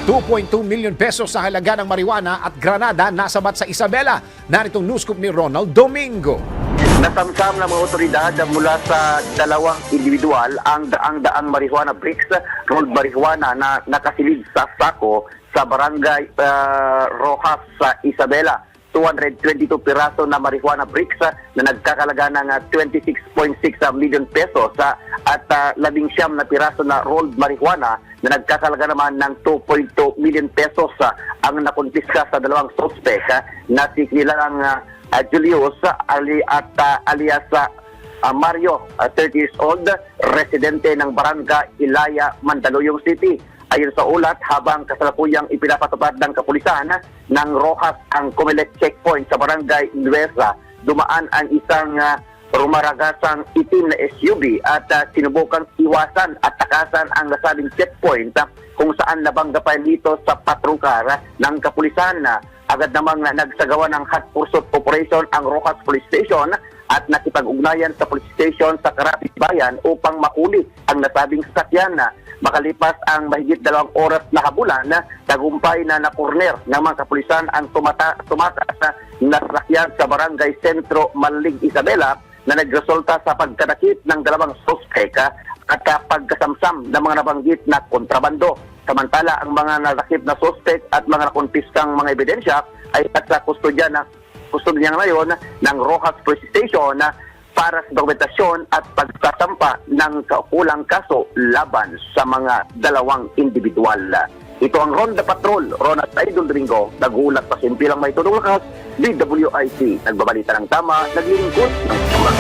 2.2 million pesos sa halaga ng marijuana at granada nasabat sa Isabela. Naritong news scoop ni Ronald Domingo. Nasamsam ng mga otoridad mula sa dalawang individual ang daang marijuana bricks, rolled marijuana na nakasilid sa sako sa barangay Rojas sa Isabela. 222 piraso na marijuana bricks na nagkakalaga ng 26.6 million pesos at 19 na piraso na rolled marijuana na nagkakalaga naman ng 2.2 million pesos ang nakumpiska sa dalawang suspect na si kilalang Julius alias Mario, 30 years old, residente ng Barangay Ilaya, Mandaluyong City. Ayon sa ulat, habang kasalukuyang ipinapatupad ng kapulisan ng Rojas ang Comelec checkpoint sa Barangay Nuesa, dumaan ang isang rumaragasang itim na SUV at sinubukang iwasan at takasan ang nasabing checkpoint kung saan nabangga pa dito sa patrungkar ng kapulisan. Agad namang nagsagawa ng hot pursuit operation ang Rojas Police Station at nakipag-ugnayan sa police station sa Carapis Bayan upang makuli ang nasabing sasakyan. Makalipas ang mahigit 2 oras na habulan, tagumpay na na-corner ng mga kapulisan ang tumataas na sasakyan sa Barangay Sentro, Manlig, Isabela na nagresulta sa pagkadakip ng dalawang suspect at pagkasamsam ng mga nabanggit na kontrabando. Samantala, ang mga nadakip na suspect at mga nakumpiskang mga ebidensya ay sa kustodya ngayon ng Rojas Police Station para sa dokumentasyon at pagsasampa ng kaukulang kaso laban sa mga dalawang individual. Ito ang Ronda Patrol, Ronald Idol Domingo, nagulat pa simpilang may tunong lakas, DWIC, nagbabalita ng tama, naglilingkod ng tama.